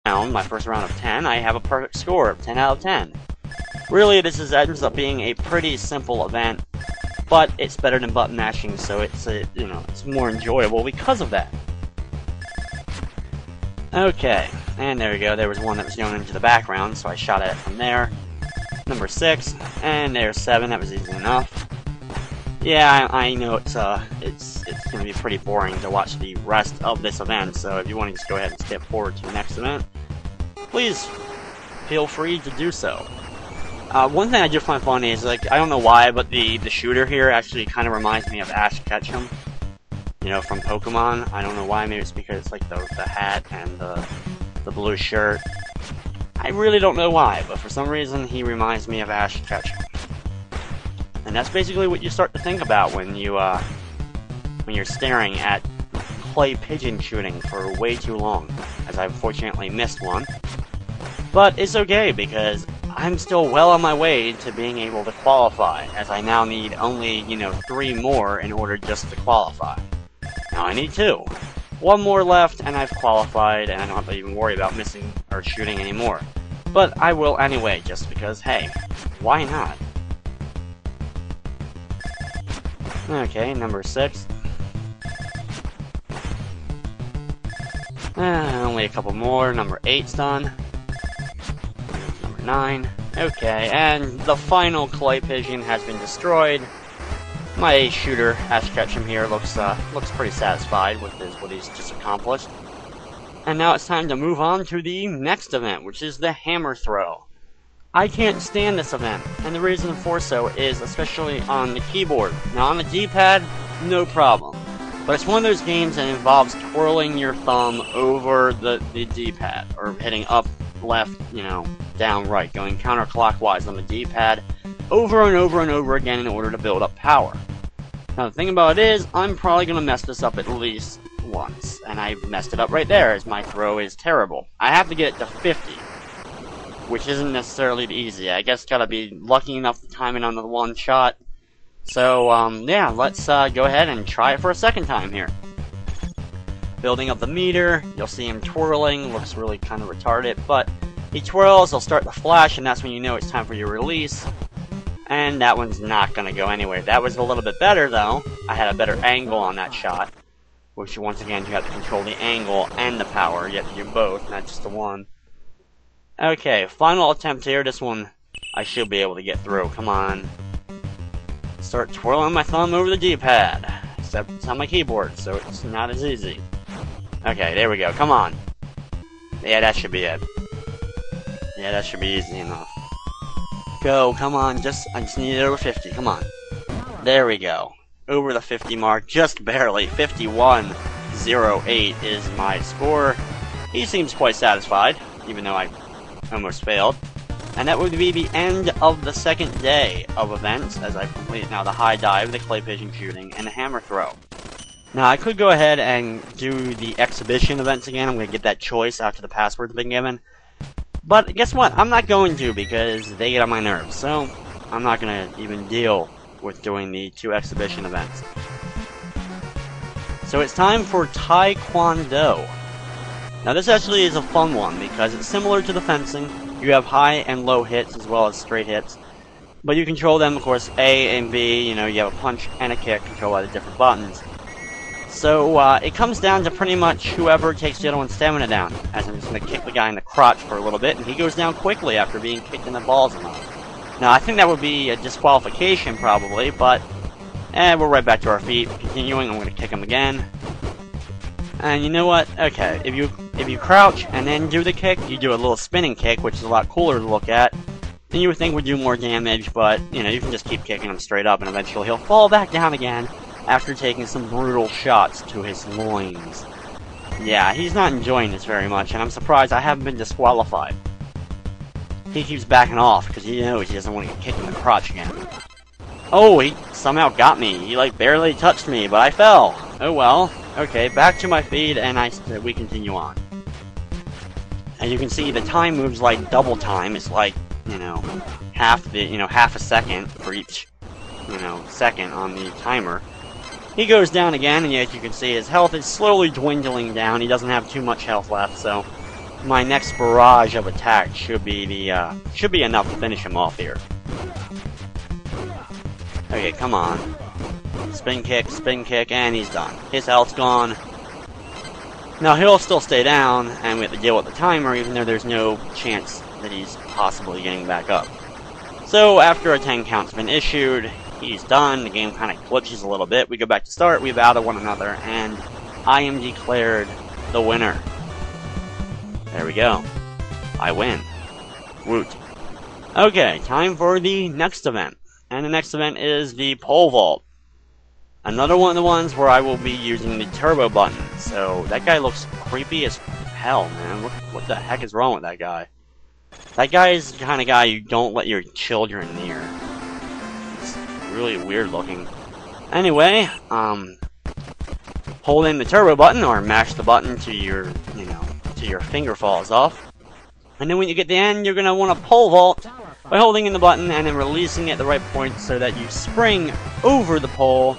round, my first round of 10, I have a perfect score of 10 out of 10. Really, ends up being a pretty simple event, but it's better than button mashing, so it's more enjoyable because of that. Okay, and there we go. There was one that was going into the background, so I shot at it from there. Number 6, and there's 7. That was easy enough. Yeah, I know it's going to be pretty boring to watch the rest of this event, so if you want to just go ahead and skip forward to the next event, please feel free to do so. One thing I do find funny is, like, I don't know why, but the shooter here actually kind of reminds me of Ash Ketchum, you know, from Pokemon. I don't know why, maybe it's because it's like the hat and the blue shirt. I really don't know why, but for some reason he reminds me of Ash Ketchum. And that's basically what you start to think about when you're staring at clay pigeon shooting for way too long, as I unfortunately missed one. But it's okay, because I'm still well on my way to being able to qualify, as I now need only, 3 more in order just to qualify. Now I need 2. 1 more left, and I've qualified, and I don't have to even worry about missing or shooting anymore. But I will anyway, just because, hey, why not? Okay, number 6. Only a couple more. Number 8's done. Number 9. Okay, and the final clay pigeon has been destroyed. My shooter, Ash Ketchum here, looks pretty satisfied with what he's just accomplished. And now it's time to move on to the next event, which is the hammer throw. I can't stand this event, and the reason for so is especially on the keyboard. Now on the D-pad, no problem. But it's one of those games that involves twirling your thumb over the D-pad, or hitting up, left, down, right, going counterclockwise on the D-pad over and over and over again in order to build up power. Now the thing about it is, I'm probably going to mess this up at least once, and I messed it up right there, as my throw is terrible. I have to get it to 50, which isn't necessarily easy. I guess gotta be lucky enough to time it on the one shot. So, yeah, let's go ahead and try it for a second time here. Building up the meter, you'll see him twirling, looks really kind of retarded, but he twirls, he'll start to flash, and that's when you know it's time for your release. And that one's not gonna go anywhere. That was a little bit better, though. I had a better angle on that shot, which, once again, you have to control the angle and the power. You have to do both, not just the one. Okay, final attempt here. This one I should be able to get through. Come on. Start twirling my thumb over the D-pad. Except it's on my keyboard, so it's not as easy. Okay, there we go. Come on. Yeah, that should be it. Yeah, that should be easy enough. Go, come on. I just need it over 50. Come on. There we go. Over the 50 mark, just barely. 51.08 is my score. He seems quite satisfied, even though I almost failed. And that would be the end of the second day of events, as I've completed now the high dive, the clay pigeon shooting, and the hammer throw. Now, I could go ahead and do the exhibition events again. I'm going to get that choice after the password's been given. But guess what? I'm not going to, because they get on my nerves. So, I'm not going to even deal with doing the 2 exhibition events. So it's time for Taekwondo. Now this actually is a fun one, because it's similar to the fencing. You have high and low hits as well as straight hits. But you control them, of course, A and B, you have a punch and a kick controlled by the different buttons. So it comes down to pretty much whoever takes the other one's stamina down. As I'm just going to kick the guy in the crotch for a little bit, and he goes down quickly after being kicked in the balls enough. Now I think that would be a disqualification probably, but we're right back to our feet. Continuing, I'm going to kick him again. And you know what? Okay, if you crouch and then do the kick, you do a little spinning kick, which is a lot cooler to look at. Then you would think would do more damage, but you can just keep kicking him straight up, and eventually he'll fall back down again after taking some brutal shots to his loins. Yeah, he's not enjoying this very much, and I'm surprised I haven't been disqualified. He keeps backing off because he knows he doesn't want to get kicked in the crotch again. Oh, he somehow got me. He barely touched me, but I fell. Oh well. Okay, back to my feet, and we continue on. As you can see, the time moves like double time. It's like, half a second for each, second on the timer. He goes down again, and as you can see, his health is slowly dwindling down. He doesn't have too much health left, so my next barrage of attacks should be enough to finish him off here. Okay, come on. Spin kick, and he's done. His health's gone. Now he'll still stay down, and we have to deal with the timer, even though there's no chance that he's possibly getting back up. So after a 10 count's been issued, he's done. The game kind of glitches a little bit. We go back to start, we battle one another, and I am declared the winner. There we go. I win. Woot. Okay, time for the next event. And the next event is the pole vault. Another one of the ones where I will be using the turbo button. So that guy looks creepy as hell, man. What the heck is wrong with that guy? That guy is the kind of guy you don't let your children near. It's really weird looking. Anyway, hold in the turbo button or mash the button to your, till your finger falls off. And then when you get to the end, you're going to want to pole vault by holding in the button and then releasing it at the right point so that you spring over the pole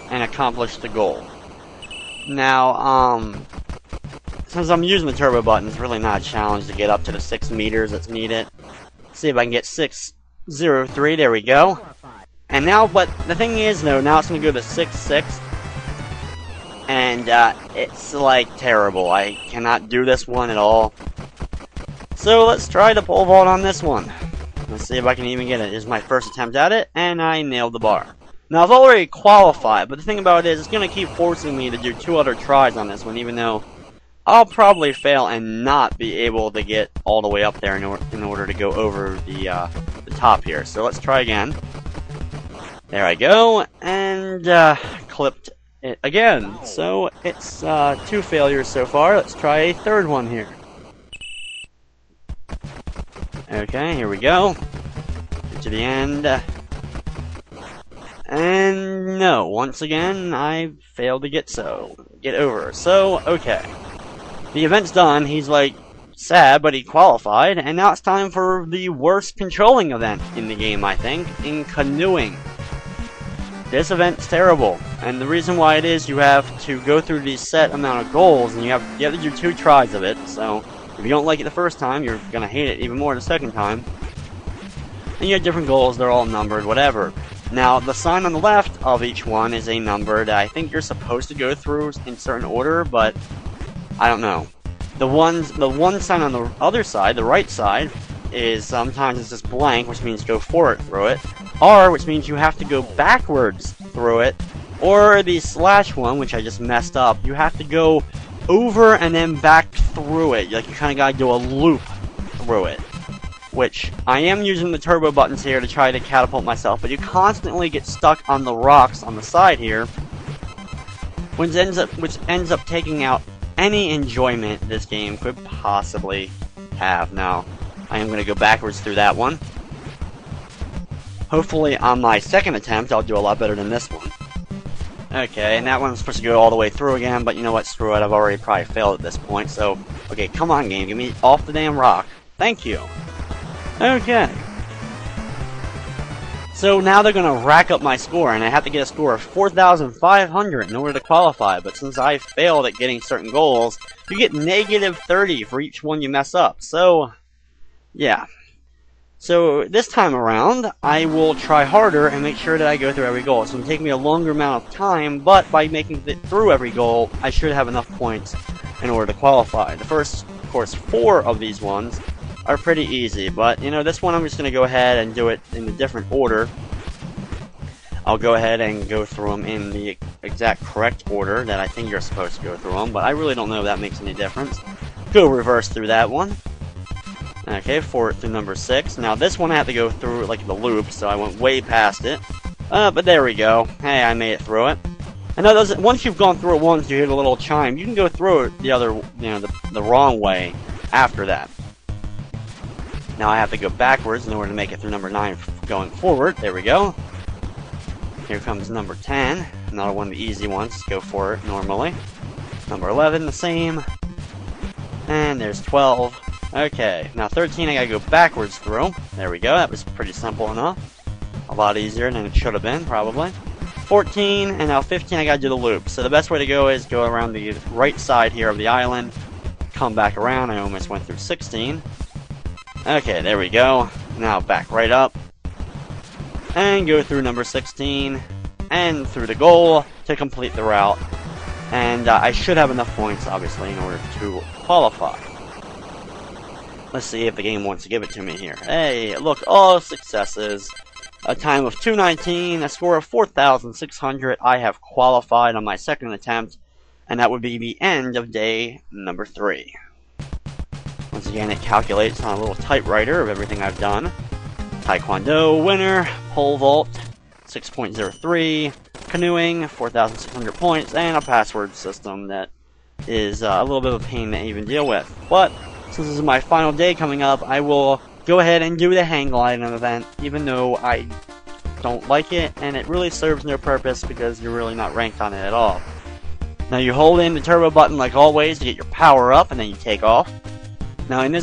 and accomplish the goal. Now, since I'm using the turbo button, it's really not a challenge to get up to the 6 meters that's needed. Let's see if I can get 603, there we go. And now, but the thing is though, now it's going to go to 6'6", and it's like terrible. I cannot do this one at all. So let's try the pole vault on this one. Let's see if I can even get it. This is my first attempt at it, and I nailed the bar. Now, I've already qualified, but the thing about it is, it's going to keep forcing me to do 2 other tries on this one, even though I'll probably fail and not be able to get all the way up there in order to go over the top here. So let's try again. There I go, and clipped it again. So it's 2 failures so far. Let's try a third one here. Okay, here we go. Get to the end. And no, once again, I failed to get over. So, okay. The event's done. He's like sad, but he qualified. And now it's time for the worst controlling event in the game, I think, in canoeing. This event's terrible. And the reason why it is, you have to go through the set amount of goals, and you have to do 2 tries of it. So if you don't like it the first time, you're going to hate it even more the second time. And you have different goals, they're all numbered, whatever. Now, the sign on the left of each one is a number that I think you're supposed to go through in certain order, but I don't know. The one sign on the other side, the right side, is sometimes it's just blank, which means go forward through it. R, which means you have to go backwards through it. Or the slash one, which I just messed up, you have to go over and then back through it. Like, you kind of gotta do a loop through it. Which, I am using the turbo buttons here to try to catapult myself, but you constantly get stuck on the rocks on the side here, which ends up taking out any enjoyment this game could possibly have. Now, I am going to go backwards through that one. Hopefully, on my second attempt, I'll do a lot better than this one. Okay, and that one's supposed to go all the way through again, but you know what, screw it, I've already probably failed at this point, so, okay, come on game, get me off the damn rock. Thank you. Okay. So now they're going to rack up my score, and I have to get a score of 4,500 in order to qualify, but since I failed at getting certain goals, you get negative 30 for each one you mess up, so, yeah. So this time around, I will try harder and make sure that I go through every goal. It's going to take me a longer amount of time, but by making it through every goal, I should have enough points in order to qualify. The first, of course, 4 of these ones are pretty easy, but, you know, this one I'm just going to go ahead and do it in a different order. I'll go ahead and go through them in the exact correct order that I think you're supposed to go through them, but I really don't know if that makes any difference. Go reverse through that one. Okay, forward through number 6. Now this one I have to go through like the loop, so I went way past it. But there we go. Hey, I made it through it. I know once you've gone through it once, you hear the little chime. You can go through it the other, the wrong way after that. Now I have to go backwards in order to make it through number 9 going forward. There we go. Here comes number 10. Another one of the easy ones. Just go for it normally. Number 11, the same. And there's 12. Okay, now 13 I gotta go backwards through. There we go. That was pretty simple enough. A lot easier than it should have been, probably. 14, and now 15 I gotta do the loop. So the best way to go is go around the right side here of the island, come back around. I almost went through 16. Okay, there we go. Now back right up. And go through number 16. And through the goal to complete the route. And I should have enough points, obviously, in order to qualify. Let's see if the game wants to give it to me here. Hey, look, all successes. A time of 2:19, a score of 4,600. I have qualified on my second attempt, and that would be the end of day number 3. Once again, it calculates on a little typewriter of everything I've done. Taekwondo, winner, pole vault, 6.03, canoeing, 4,600 points, and a password system that is a little bit of a pain to even deal with. But since this is my final day coming up, I will go ahead and do the hang gliding event, even though I don't like it, and it really serves no purpose because you're really not ranked on it at all. Now you hold in the turbo button like always to get your power up, and then you take off. Now in this